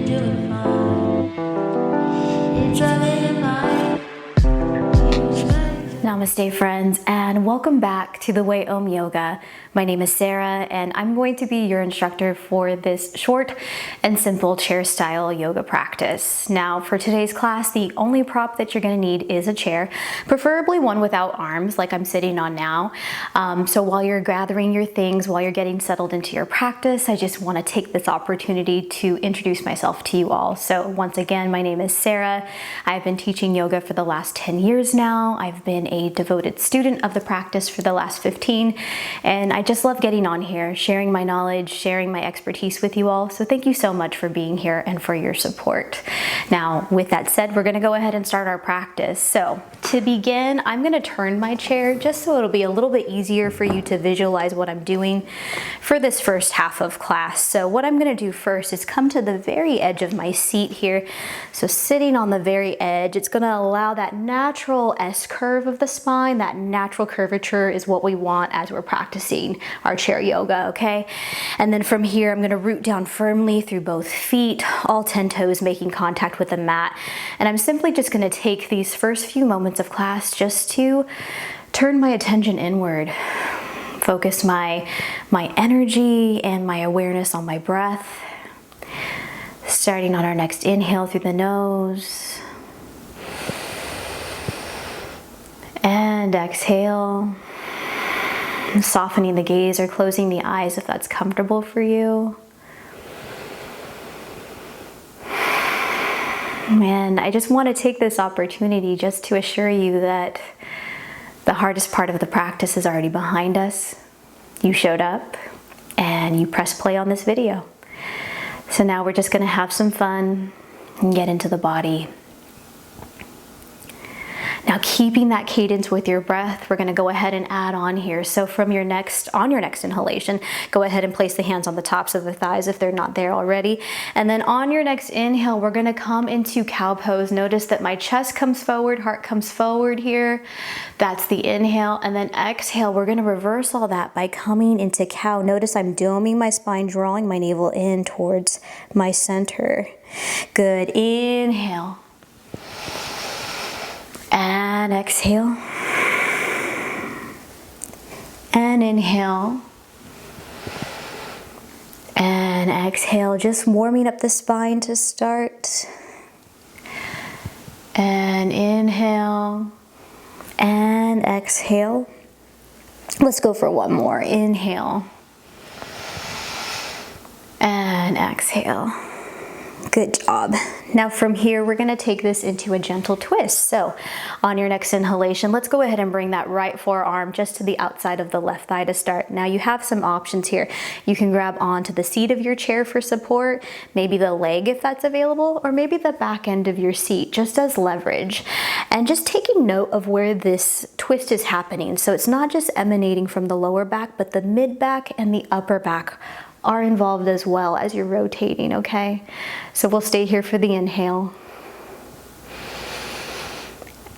doing fine. It's a living life. Namaste friends, and welcome back to the Way Om Yoga. My name is Sarah and I'm going to be your instructor for this short and simple chair style yoga practice. Now for today's class, the only prop that you're going to need is a chair, preferably one without arms like I'm sitting on now. So while you're gathering your things, while you're getting settled into your practice, I just want to take this opportunity to introduce myself to you all. So once again, my name is Sarah. I've been teaching yoga for the last 10 years now. I've been a devoted student of the practice for the last 15, and I just love getting on here, sharing my knowledge, sharing my expertise with you all. So thank you so much for being here and for your support. Now, with that said, we're gonna go ahead and start our practice. So to begin, I'm gonna turn my chair just so it'll be a little bit easier for you to visualize what I'm doing for this first half of class. So what I'm gonna do first is come to the very edge of my seat here. So sitting on the very edge, it's gonna allow that natural S curve of the spine. That natural curvature is what we want as we're practicing our chair yoga, okay? And then from here, I'm gonna root down firmly through both feet, all 10 toes making contact with the mat. And I'm simply just gonna take these first few moments of class just to turn my attention inward, focus my energy and my awareness on my breath. Starting on our next inhale through the nose. And exhale, softening the gaze or closing the eyes if that's comfortable for you. And I just want to take this opportunity just to assure you that the hardest part of the practice is already behind us. You showed up and you pressed play on this video. So now we're just going to have some fun and get into the body. Now, keeping that cadence with your breath, we're going to go ahead and add on here. So from your next inhalation, go ahead and place the hands on the tops of the thighs if they're not there already. And then on your next inhale, we're going to come into cow pose. Notice that my chest comes forward, heart comes forward here. That's the inhale. And then exhale, we're going to reverse all that by coming into cow. Notice I'm doming my spine, drawing my navel in towards my center. Good. Inhale. And exhale, and inhale, and exhale, just warming up the spine to start, and inhale, and exhale. Let's go for one more. Inhale, and exhale. Good job. Now from here, we're going to take this into a gentle twist. So on your next inhalation, let's go ahead and bring that right forearm just to the outside of the left thigh to start. Now you have some options here. You can grab onto the seat of your chair for support, maybe the leg if that's available, or maybe the back end of your seat just as leverage. And just taking note of where this twist is happening. So it's not just emanating from the lower back, but the mid back and the upper back are involved as well as you're rotating, okay? So we'll stay here for the inhale.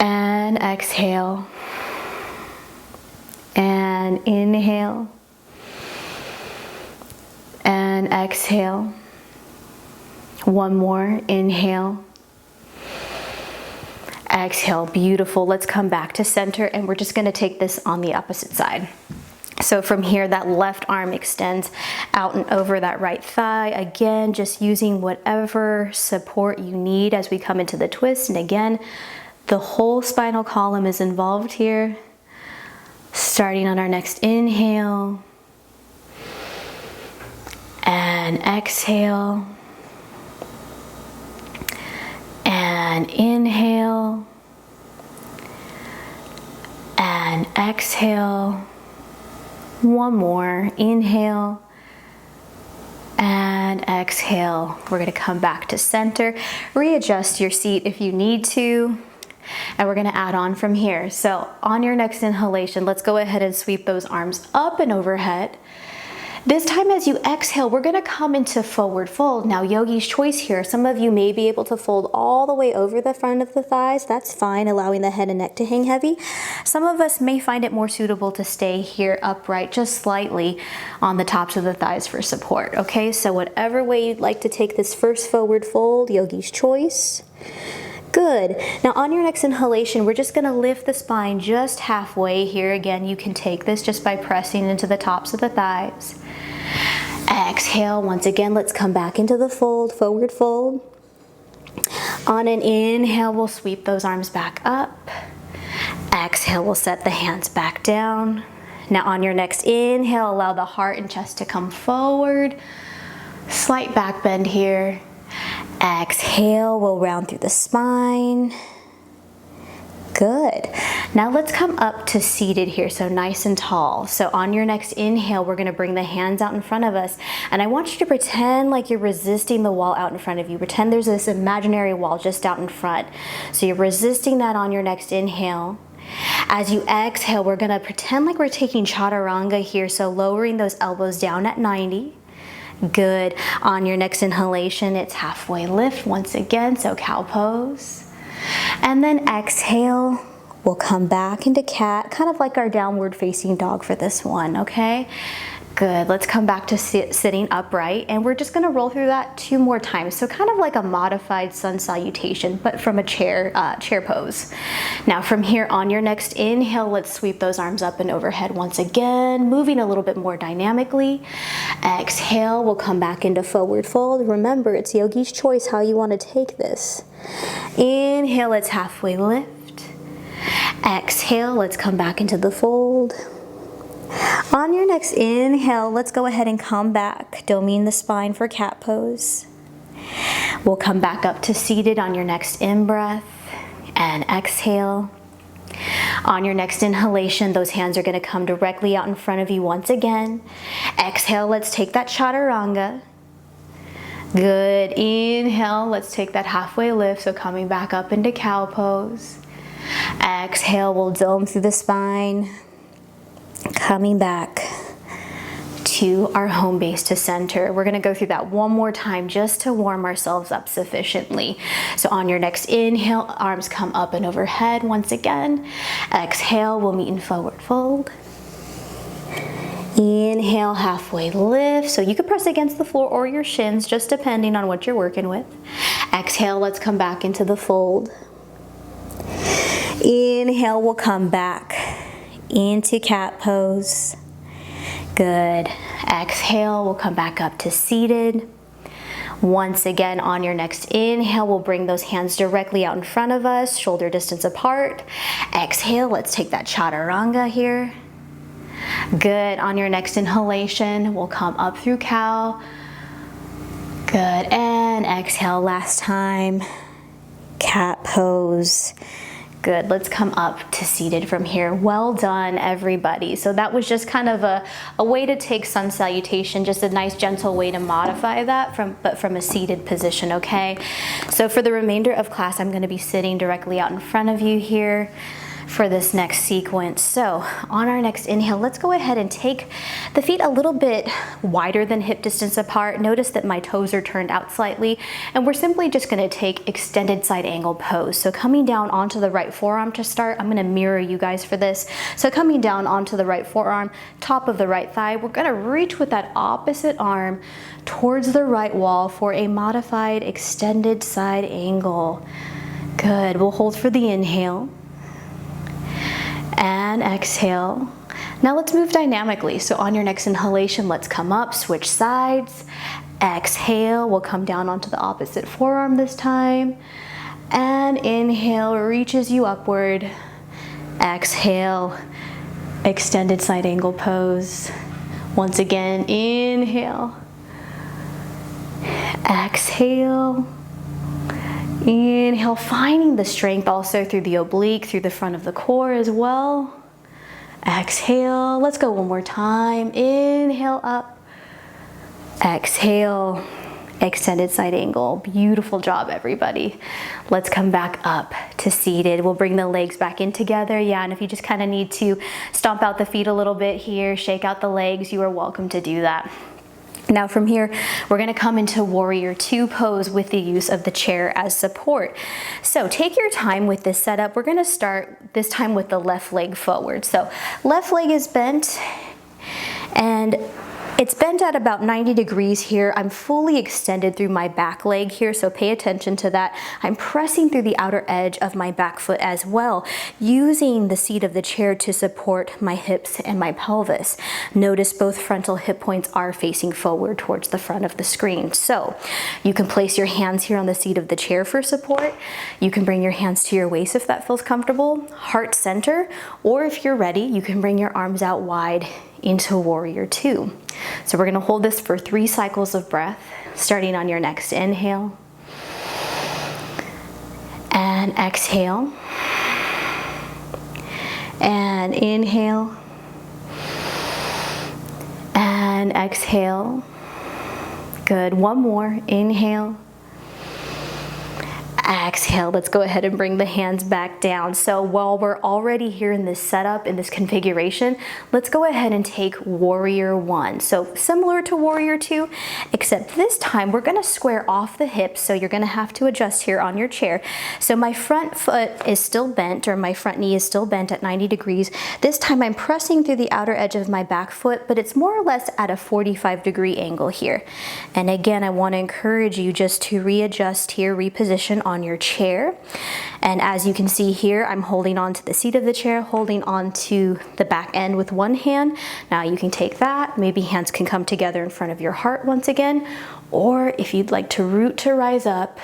And exhale. And inhale. And exhale. One more, inhale. Exhale, beautiful. Let's come back to center and we're just gonna take this on the opposite side. So from here, that left arm extends out and over that right thigh. Again, just using whatever support you need as we come into the twist. And again, the whole spinal column is involved here. Starting on our next inhale. And exhale. And inhale. And exhale. One more, inhale and exhale. We're gonna come back to center, readjust your seat if you need to, and we're gonna add on from here. So on your next inhalation, let's go ahead and sweep those arms up and overhead. This time as you exhale, we're gonna come into forward fold. Now, yogi's choice here. Some of you may be able to fold all the way over the front of the thighs. That's fine, allowing the head and neck to hang heavy. Some of us may find it more suitable to stay here upright, just slightly on the tops of the thighs for support, okay? So whatever way you'd like to take this first forward fold, yogi's choice. Good. Now on your next inhalation, we're just gonna lift the spine just halfway here. Again, you can take this just by pressing into the tops of the thighs. Exhale, once again, let's come back into the fold, forward fold. On an inhale, we'll sweep those arms back up. Exhale, we'll set the hands back down. Now on your next inhale, allow the heart and chest to come forward. Slight back bend here. Exhale, we'll round through the spine. Good. Now let's come up to seated here, so nice and tall. So on your next inhale, we're gonna bring the hands out in front of us, and I want you to pretend like you're resisting the wall out in front of you. Pretend there's this imaginary wall just out in front. So you're resisting that on your next inhale. As you exhale, we're gonna pretend like we're taking chaturanga here, so lowering those elbows down at 90. Good. On your next inhalation, it's halfway lift once again, so cow pose. And then exhale, we'll come back into cat, kind of like our downward facing dog for this one, okay? Good. Let's come back to sitting upright, and we're just gonna roll through that 2 more times. So kind of like a modified sun salutation, but from a chair pose. Now from here, on your next inhale, let's sweep those arms up and overhead once again, moving a little bit more dynamically. Exhale, we'll come back into forward fold. Remember, it's yogi's choice how you wanna take this. Inhale, let's halfway lift. Exhale, let's come back into the fold. On your next inhale, let's go ahead and come back, doming the spine for cat pose. We'll come back up to seated on your next in-breath and exhale. On your next inhalation, those hands are gonna come directly out in front of you once again. Exhale, let's take that chaturanga. Good. Inhale, let's take that halfway lift, so coming back up into cow pose. Exhale, we'll dome through the spine. Coming back to our home base to center. We're gonna go through that one more time just to warm ourselves up sufficiently. So on your next inhale, arms come up and overhead once again. Exhale, we'll meet in forward fold. Inhale, halfway lift. So you could press against the floor or your shins, just depending on what you're working with. Exhale, let's come back into the fold. Inhale, we'll come back into cat pose. Good. Exhale, we'll come back up to seated. Once again, on your next inhale, we'll bring those hands directly out in front of us, shoulder distance apart. Exhale, let's take that chaturanga here. Good. On your next inhalation, we'll come up through cow. Good. And exhale, last time. Cat pose. Good. Let's come up to seated from here. Well done, everybody. So that was just kind of a way to take sun salutation, just a nice gentle way to modify that but from a seated position, okay? So for the remainder of class, I'm going to be sitting directly out in front of you here for this next sequence. So on our next inhale, let's go ahead and take the feet a little bit wider than hip distance apart. Notice that my toes are turned out slightly, and we're simply just gonna take extended side angle pose. So coming down onto the right forearm to start, I'm gonna mirror you guys for this. So coming down onto the right forearm, top of the right thigh, we're gonna reach with that opposite arm towards the right wall for a modified extended side angle. Good. We'll hold for the inhale. And exhale. Now let's move dynamically. So on your next inhalation, let's come up, switch sides. Exhale, we'll come down onto the opposite forearm this time. And inhale reaches you upward. Exhale, extended side angle pose. Once again, inhale. Exhale. Inhale, finding the strength also through the oblique, through the front of the core as well. Exhale, let's go one more time. Inhale up. Exhale, extended side angle. Beautiful job, everybody. Let's come back up to seated. We'll bring the legs back in together. Yeah, and if you just kind of need to stomp out the feet a little bit here, shake out the legs, you are welcome to do that. Now from here, we're gonna come into warrior two pose with the use of the chair as support. So take your time with this setup. We're gonna start this time with the left leg forward. So left leg is bent, and it's bent at about 90 degrees here. I'm fully extended through my back leg here, so pay attention to that. I'm pressing through the outer edge of my back foot as well, using the seat of the chair to support my hips and my pelvis. Notice both frontal hip points are facing forward towards the front of the screen. So you can place your hands here on the seat of the chair for support. You can bring your hands to your waist if that feels comfortable, heart center, or if you're ready, you can bring your arms out wide into warrior two. So we're gonna hold this for 3 cycles of breath, starting on your next inhale and exhale and inhale and exhale. Good, one more, inhale. Exhale. Let's go ahead and bring the hands back down. So while we're already here in this setup, in this configuration, let's go ahead and take warrior one. So similar to warrior two, except this time we're gonna square off the hips, so you're gonna have to adjust here on your chair. So my front foot is still bent, or my front knee is still bent at 90 degrees. This time I'm pressing through the outer edge of my back foot, but it's more or less at a 45-degree angle here. And again, I wanna encourage you just to readjust here, reposition on your chair. And as you can see here, I'm holding on to the seat of the chair, holding on to the back end with one hand. Now you can take that, maybe hands can come together in front of your heart once again, or if you'd like to root to rise up,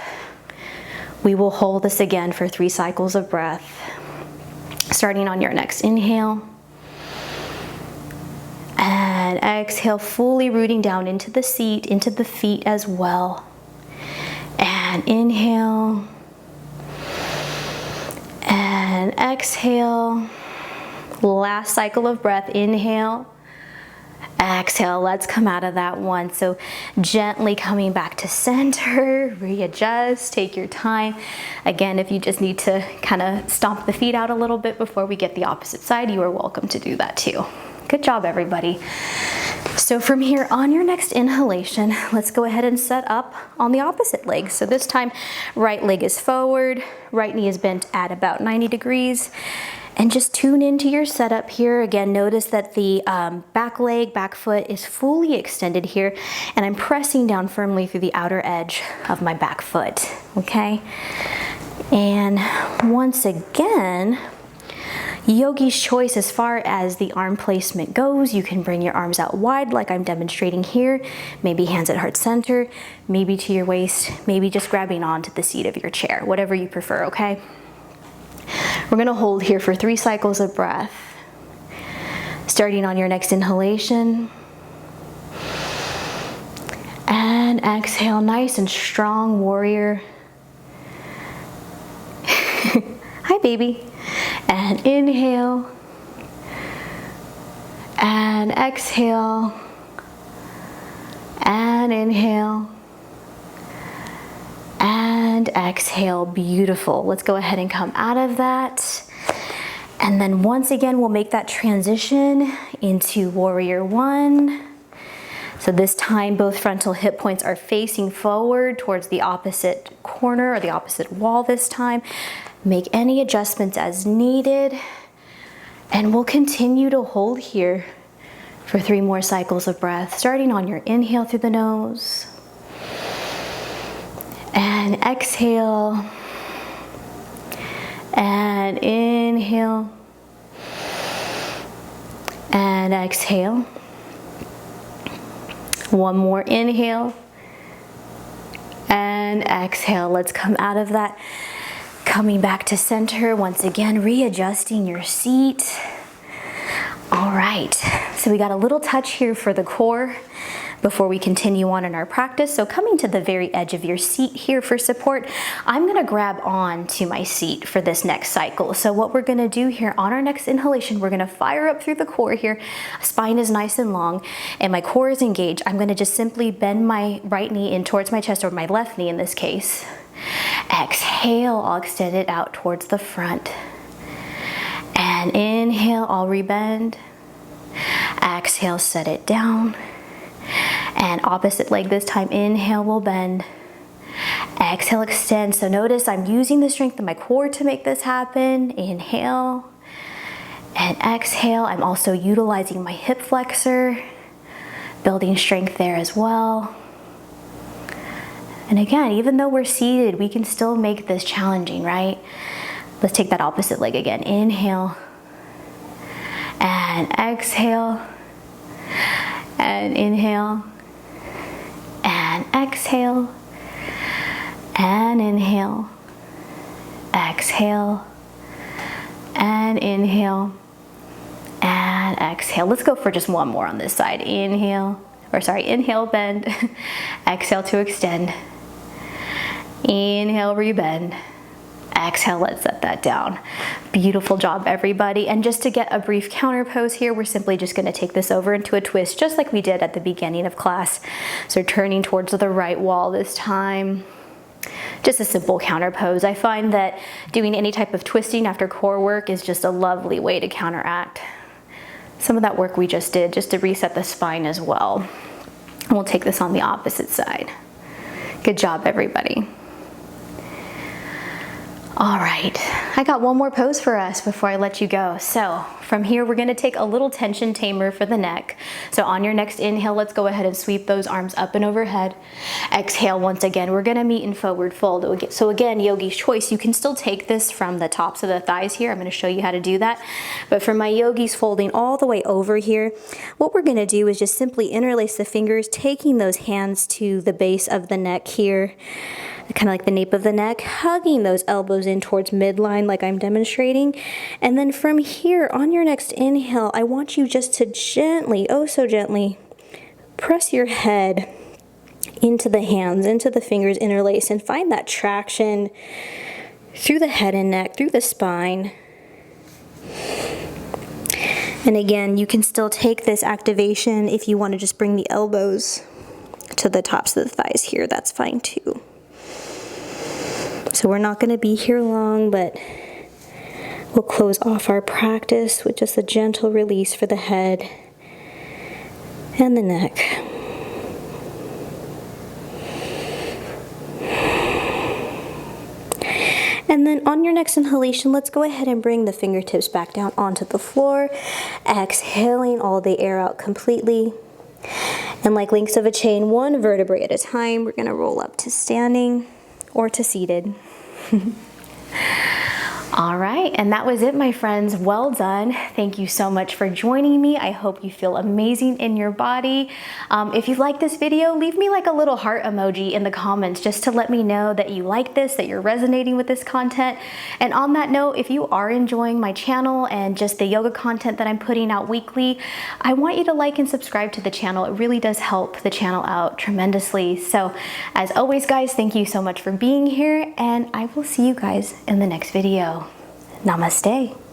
we will hold this again for 3 cycles of breath, starting on your next inhale. And exhale, fully rooting down into the seat, into the feet as well. And inhale and exhale. Last cycle of breath. Inhale, exhale. Let's come out of that one. So gently coming back to center, readjust, take your time. Again, if you just need to kind of stomp the feet out a little bit before we get the opposite side, you are welcome to do that too. Good job, everybody. So from here, on your next inhalation, let's go ahead and set up on the opposite leg. So this time, right leg is forward, right knee is bent at about 90 degrees. And just tune into your setup here. Again, notice that the back leg, back foot is fully extended here, and I'm pressing down firmly through the outer edge of my back foot, okay? And once again, yogi's choice as far as the arm placement goes. You can bring your arms out wide like I'm demonstrating here, maybe hands at heart center, maybe to your waist, maybe just grabbing onto the seat of your chair, whatever you prefer, okay? We're gonna hold here for 3 cycles of breath, starting on your next inhalation. And exhale, nice and strong, warrior. Hi, baby. And inhale, and exhale, and inhale, and exhale. Beautiful. Let's go ahead and come out of that. And then once again, we'll make that transition into warrior one. So this time, both frontal hip points are facing forward towards the opposite corner or the opposite wall this time. Make any adjustments as needed, and we'll continue to hold here for 3 more cycles of breath, starting on your inhale through the nose, and exhale, and inhale, and exhale. One more inhale, and exhale. Let's come out of that. Coming back to center, once again, readjusting your seat. All right, so we got a little touch here for the core, before we continue on in our practice. So coming to the very edge of your seat here for support, I'm gonna grab on to my seat for this next cycle. So what we're gonna do here on our next inhalation, we're gonna fire up through the core here. Spine is nice and long and my core is engaged. I'm gonna just simply bend my right knee in towards my chest, or my left knee in this case. Exhale, I'll extend it out towards the front. And inhale, I'll rebend. Exhale, set it down. And opposite leg this time, inhale, we'll bend. Exhale, extend. So notice I'm using the strength of my core to make this happen. Inhale and exhale. I'm also utilizing my hip flexor, building strength there as well. And again, even though we're seated, we can still make this challenging, right? Let's take that opposite leg again. Inhale and exhale and inhale and exhale and inhale, exhale and inhale and exhale. Let's go for just one more on this side. Inhale, bend, exhale to extend. Inhale, rebend. Exhale, let's set that down. Beautiful job, everybody. And just to get a brief counter pose here, we're simply just gonna take this over into a twist, just like we did at the beginning of class. So turning towards the right wall this time. Just a simple counter pose. I find that doing any type of twisting after core work is just a lovely way to counteract some of that work we just did, just to reset the spine as well. And we'll take this on the opposite side. Good job, everybody. All right, I got one more pose for us before I let you go. So from here, we're gonna take a little tension tamer for the neck. So on your next inhale, let's go ahead and sweep those arms up and overhead. Exhale, once again, we're gonna meet in forward fold. So again, yogi's choice, you can still take this from the tops of the thighs here. I'm gonna show you how to do that. But for my yogis folding all the way over here, what we're gonna do is just simply interlace the fingers, taking those hands to the base of the neck here, kind of like the nape of the neck, hugging those elbows in towards midline like I'm demonstrating. And then from here, on your next inhale, I want you just to gently, oh so gently, press your head into the hands, into the fingers interlace, and find that traction through the head and neck, through the spine. And again, you can still take this activation if you want to just bring the elbows to the tops of the thighs here, that's fine too. So we're not going to be here long, but we'll close off our practice with just a gentle release for the head and the neck. And then on your next inhalation, let's go ahead and bring the fingertips back down onto the floor, exhaling all the air out completely. And like links of a chain, one vertebrae at a time, we're going to roll up to standing or to seated. All right, and that was it, my friends. Well done. Thank you so much for joining me. I hope you feel amazing in your body. If you like this video, leave me like a little heart emoji in the comments just to let me know that you like this, that you're resonating with this content. And on that note, if you are enjoying my channel and just the yoga content that I'm putting out weekly, I want you to like and subscribe to the channel. It really does help the channel out tremendously. So as always, guys, thank you so much for being here, and I will see you guys in the next video. Namaste.